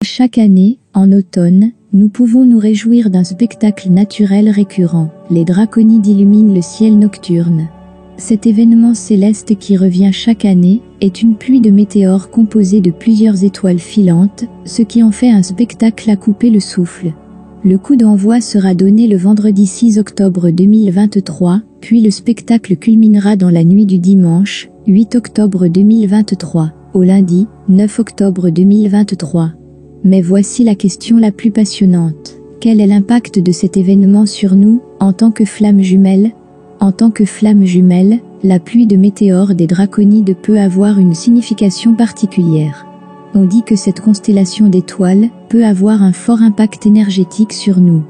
Chaque année, en automne, nous pouvons nous réjouir d'un spectacle naturel récurrent. Les draconides illuminent le ciel nocturne. Cet événement céleste qui revient chaque année est une pluie de météores composée de plusieurs étoiles filantes, ce qui en fait un spectacle à couper le souffle. Le coup d'envoi sera donné le vendredi 6 octobre 2023, puis le spectacle culminera dans la nuit du dimanche, 8 octobre 2023, au lundi, 9 octobre 2023. Mais voici la question la plus passionnante. Quel est l'impact de cet événement sur nous, en tant que flammes jumelles ? En tant que flammes jumelles, la pluie de météores des draconides peut avoir une signification particulière. On dit que cette constellation d'étoiles peut avoir un fort impact énergétique sur nous.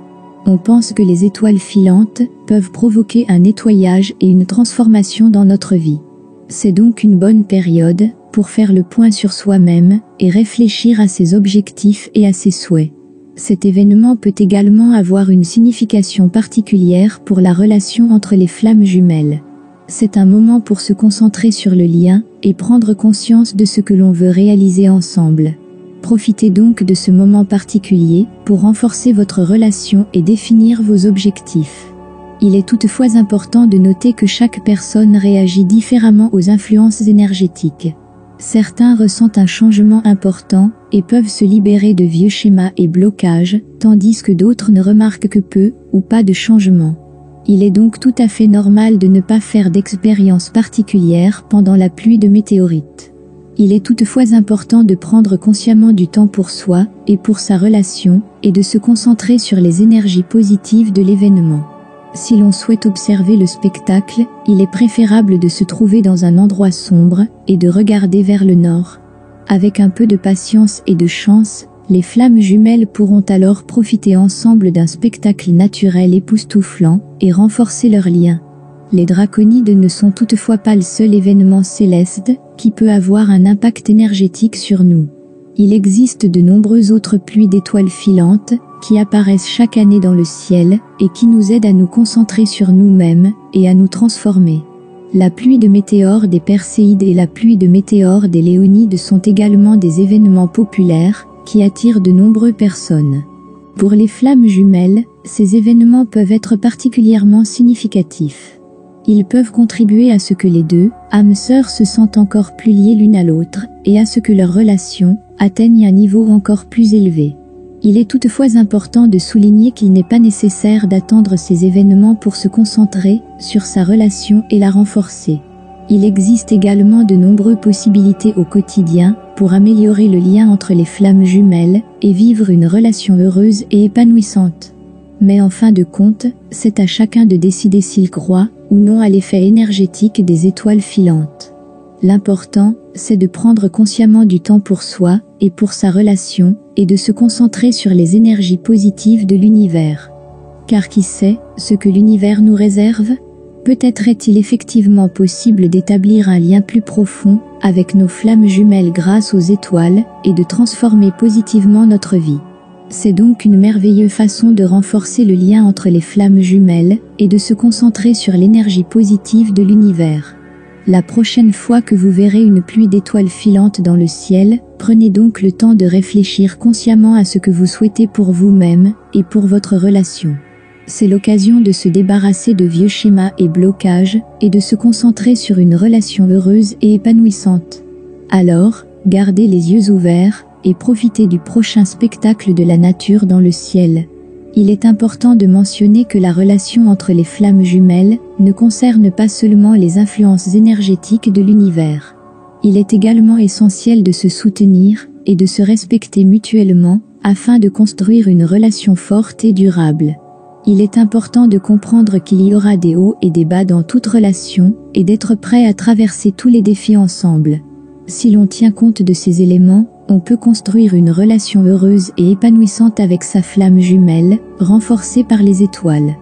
On pense que les étoiles filantes peuvent provoquer un nettoyage et une transformation dans notre vie. C'est donc une bonne période pour faire le point sur soi-même et réfléchir à ses objectifs et à ses souhaits. Cet événement peut également avoir une signification particulière pour la relation entre les flammes jumelles. C'est un moment pour se concentrer sur le lien et prendre conscience de ce que l'on veut réaliser ensemble. Profitez donc de ce moment particulier pour renforcer votre relation et définir vos objectifs. Il est toutefois important de noter que chaque personne réagit différemment aux influences énergétiques. Certains ressentent un changement important et peuvent se libérer de vieux schémas et blocages, tandis que d'autres ne remarquent que peu ou pas de changement. Il est donc tout à fait normal de ne pas faire d'expérience particulière pendant la pluie de météorites. Il est toutefois important de prendre consciemment du temps pour soi et pour sa relation et de se concentrer sur les énergies positives de l'événement. Si l'on souhaite observer le spectacle, il est préférable de se trouver dans un endroit sombre et de regarder vers le nord. Avec un peu de patience et de chance, les flammes jumelles pourront alors profiter ensemble d'un spectacle naturel époustouflant et renforcer leurs liens. Les draconides ne sont toutefois pas le seul événement céleste qui peut avoir un impact énergétique sur nous. Il existe de nombreuses autres pluies d'étoiles filantes qui apparaissent chaque année dans le ciel et qui nous aident à nous concentrer sur nous-mêmes et à nous transformer. La pluie de météores des Perséides et la pluie de météores des Léonides sont également des événements populaires qui attirent de nombreuses personnes. Pour les flammes jumelles, ces événements peuvent être particulièrement significatifs. Ils peuvent contribuer à ce que les deux âmes sœurs se sentent encore plus liées l'une à l'autre et à ce que leur relation atteigne un niveau encore plus élevé. Il est toutefois important de souligner qu'il n'est pas nécessaire d'attendre ces événements pour se concentrer sur sa relation et la renforcer. Il existe également de nombreuses possibilités au quotidien pour améliorer le lien entre les flammes jumelles et vivre une relation heureuse et épanouissante. Mais en fin de compte, c'est à chacun de décider s'il croit ou non à l'effet énergétique des étoiles filantes. L'important, c'est de prendre consciemment du temps pour soi et pour sa relation et de se concentrer sur les énergies positives de l'univers. Car qui sait ce que l'univers nous réserve ? Peut-être est-il effectivement possible d'établir un lien plus profond avec nos flammes jumelles grâce aux étoiles et de transformer positivement notre vie. C'est donc une merveilleuse façon de renforcer le lien entre les flammes jumelles et de se concentrer sur l'énergie positive de l'univers. La prochaine fois que vous verrez une pluie d'étoiles filantes dans le ciel, prenez donc le temps de réfléchir consciemment à ce que vous souhaitez pour vous-même et pour votre relation. C'est l'occasion de se débarrasser de vieux schémas et blocages et de se concentrer sur une relation heureuse et épanouissante. Alors, gardez les yeux ouverts et profitez du prochain spectacle de la nature dans le ciel. Il est important de mentionner que la relation entre les flammes jumelles ne concerne pas seulement les influences énergétiques de l'univers. Il est également essentiel de se soutenir et de se respecter mutuellement afin de construire une relation forte et durable. Il est important de comprendre qu'il y aura des hauts et des bas dans toute relation et d'être prêt à traverser tous les défis ensemble. Si l'on tient compte de ces éléments, on peut construire une relation heureuse et épanouissante avec sa flamme jumelle, renforcée par les étoiles.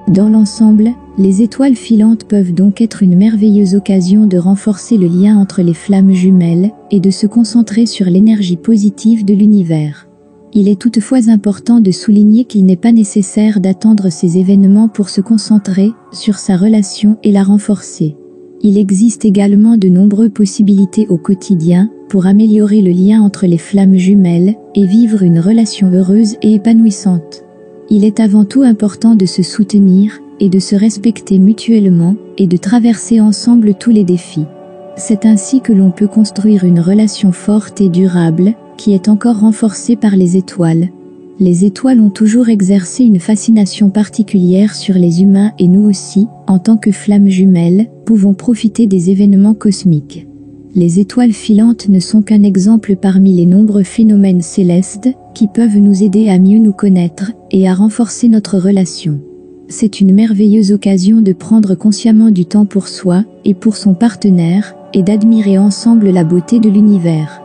Dans l'ensemble, les étoiles filantes peuvent donc être une merveilleuse occasion de renforcer le lien entre les flammes jumelles et de se concentrer sur l'énergie positive de l'univers. Il est toutefois important de souligner qu'il n'est pas nécessaire d'attendre ces événements pour se concentrer sur sa relation et la renforcer. Il existe également de nombreuses possibilités au quotidien pour améliorer le lien entre les flammes jumelles et vivre une relation heureuse et épanouissante. Il est avant tout important de se soutenir et de se respecter mutuellement et de traverser ensemble tous les défis. C'est ainsi que l'on peut construire une relation forte et durable, qui est encore renforcée par les étoiles. Les étoiles ont toujours exercé une fascination particulière sur les humains et nous aussi, en tant que flammes jumelles, pouvons profiter des événements cosmiques. Les étoiles filantes ne sont qu'un exemple parmi les nombreux phénomènes célestes qui peuvent nous aider à mieux nous connaître et à renforcer notre relation. C'est une merveilleuse occasion de prendre consciemment du temps pour soi et pour son partenaire et d'admirer ensemble la beauté de l'univers.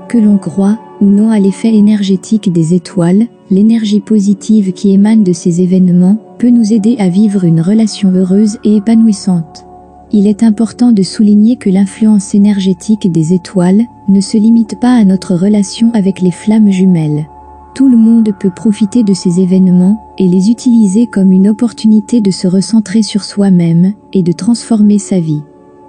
Que l'on croit ou non à l'effet énergétique des étoiles, l'énergie positive qui émane de ces événements peut nous aider à vivre une relation heureuse et épanouissante. Il est important de souligner que l'influence énergétique des étoiles ne se limite pas à notre relation avec les flammes jumelles. Tout le monde peut profiter de ces événements et les utiliser comme une opportunité de se recentrer sur soi-même et de transformer sa vie.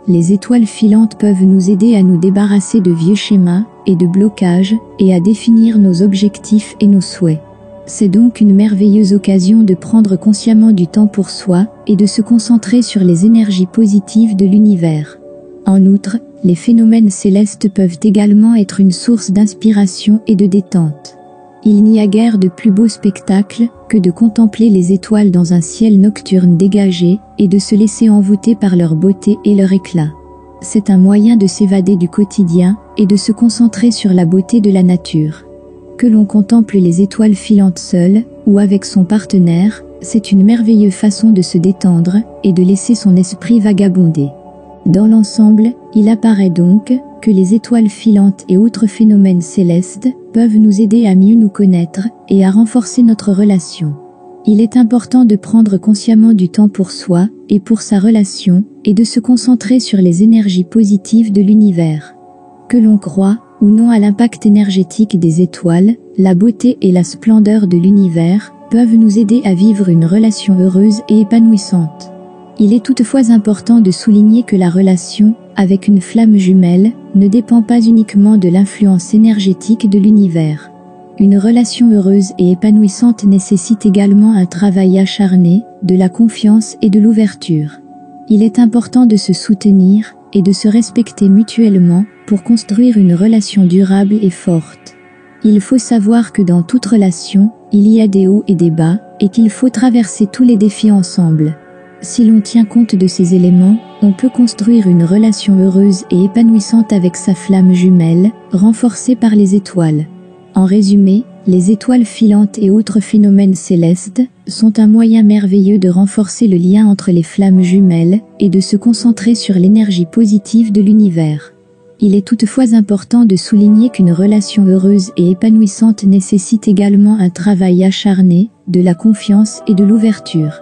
Les étoiles filantes peuvent nous aider à nous débarrasser de vieux schémas et de blocages et à définir nos objectifs et nos souhaits. C'est donc une merveilleuse occasion de prendre consciemment du temps pour soi et de se concentrer sur les énergies positives de l'univers. En outre, les phénomènes célestes peuvent également être une source d'inspiration et de détente. Il n'y a guère de plus beau spectacle que de contempler les étoiles dans un ciel nocturne dégagé et de se laisser envoûter par leur beauté et leur éclat. C'est un moyen de s'évader du quotidien et de se concentrer sur la beauté de la nature. Que l'on contemple les étoiles filantes seul ou avec son partenaire, c'est une merveilleuse façon de se détendre et de laisser son esprit vagabonder. Dans l'ensemble, il apparaît donc que les étoiles filantes et autres phénomènes célestes peuvent nous aider à mieux nous connaître et à renforcer notre relation. Il est important de prendre consciemment du temps pour soi et pour sa relation et de se concentrer sur les énergies positives de l'univers. Que l'on croit ou non à l'impact énergétique des étoiles, la beauté et la splendeur de l'univers peuvent nous aider à vivre une relation heureuse et épanouissante. Il est toutefois important de souligner que la relation avec une flamme jumelle ne dépend pas uniquement de l'influence énergétique de l'univers. Une relation heureuse et épanouissante nécessite également un travail acharné, de la confiance et de l'ouverture. Il est important de se soutenir et de se respecter mutuellement pour construire une relation durable et forte. Il faut savoir que dans toute relation, il y a des hauts et des bas, et qu'il faut traverser tous les défis ensemble. Si l'on tient compte de ces éléments, on peut construire une relation heureuse et épanouissante avec sa flamme jumelle, renforcée par les étoiles. En résumé, les étoiles filantes et autres phénomènes célestes sont un moyen merveilleux de renforcer le lien entre les flammes jumelles et de se concentrer sur l'énergie positive de l'univers. Il est toutefois important de souligner qu'une relation heureuse et épanouissante nécessite également un travail acharné, de la confiance et de l'ouverture.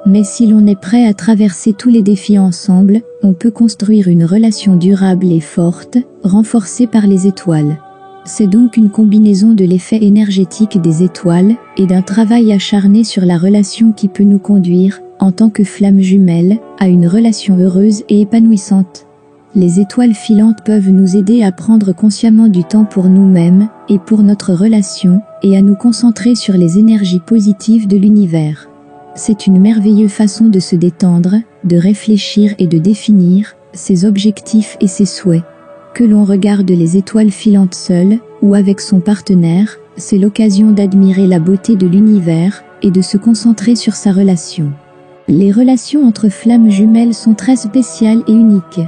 Mais si l'on est prêt à traverser tous les défis ensemble, on peut construire une relation durable et forte, renforcée par les étoiles. C'est donc une combinaison de l'effet énergétique des étoiles et d'un travail acharné sur la relation qui peut nous conduire, en tant que flammes jumelles, à une relation heureuse et épanouissante. Les étoiles filantes peuvent nous aider à prendre consciemment du temps pour nous-mêmes et pour notre relation et à nous concentrer sur les énergies positives de l'univers. C'est une merveilleuse façon de se détendre, de réfléchir et de définir ses objectifs et ses souhaits. Que l'on regarde les étoiles filantes seul ou avec son partenaire, c'est l'occasion d'admirer la beauté de l'univers et de se concentrer sur sa relation. Les relations entre flammes jumelles sont très spéciales et uniques.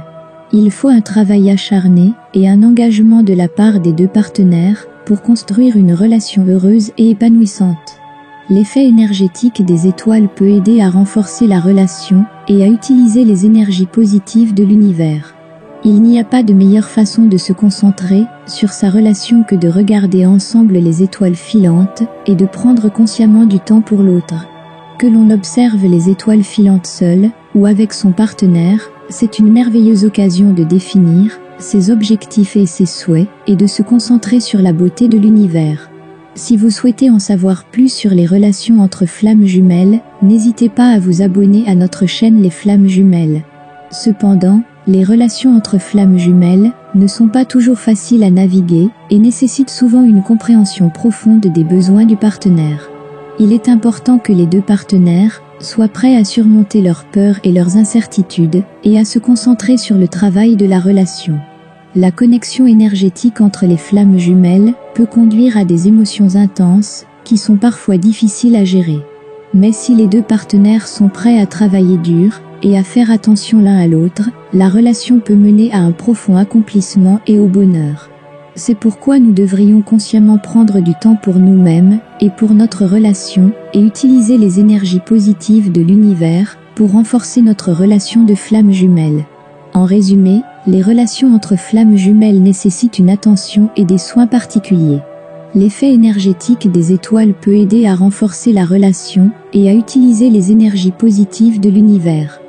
Il faut un travail acharné et un engagement de la part des deux partenaires pour construire une relation heureuse et épanouissante. L'effet énergétique des étoiles peut aider à renforcer la relation et à utiliser les énergies positives de l'univers. Il n'y a pas de meilleure façon de se concentrer sur sa relation que de regarder ensemble les étoiles filantes et de prendre consciemment du temps pour l'autre. Que l'on observe les étoiles filantes seul ou avec son partenaire, c'est une merveilleuse occasion de définir ses objectifs et ses souhaits et de se concentrer sur la beauté de l'univers. Si vous souhaitez en savoir plus sur les relations entre flammes jumelles, n'hésitez pas à vous abonner à notre chaîne Les Flammes Jumelles. Cependant, les relations entre flammes jumelles ne sont pas toujours faciles à naviguer et nécessitent souvent une compréhension profonde des besoins du partenaire. Il est important que les deux partenaires soient prêts à surmonter leurs peurs et leurs incertitudes et à se concentrer sur le travail de la relation. La connexion énergétique entre les flammes jumelles peut conduire à des émotions intenses qui sont parfois difficiles à gérer. Mais si les deux partenaires sont prêts à travailler dur et à faire attention l'un à l'autre, la relation peut mener à un profond accomplissement et au bonheur. C'est pourquoi nous devrions consciemment prendre du temps pour nous-mêmes et pour notre relation et utiliser les énergies positives de l'univers pour renforcer notre relation de flammes jumelles. En résumé, les relations entre flammes jumelles nécessitent une attention et des soins particuliers. L'effet énergétique des étoiles peut aider à renforcer la relation et à utiliser les énergies positives de l'univers.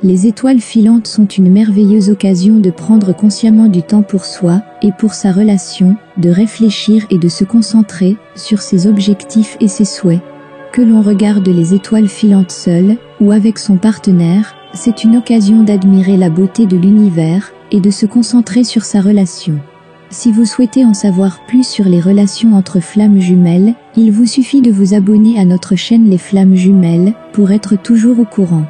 Les étoiles filantes sont une merveilleuse occasion de prendre consciemment du temps pour soi et pour sa relation, de réfléchir et de se concentrer sur ses objectifs et ses souhaits. Que l'on regarde les étoiles filantes seul ou avec son partenaire, c'est une occasion d'admirer la beauté de l'univers et de se concentrer sur sa relation. Si vous souhaitez en savoir plus sur les relations entre flammes jumelles, il vous suffit de vous abonner à notre chaîne Les Flammes Jumelles pour être toujours au courant.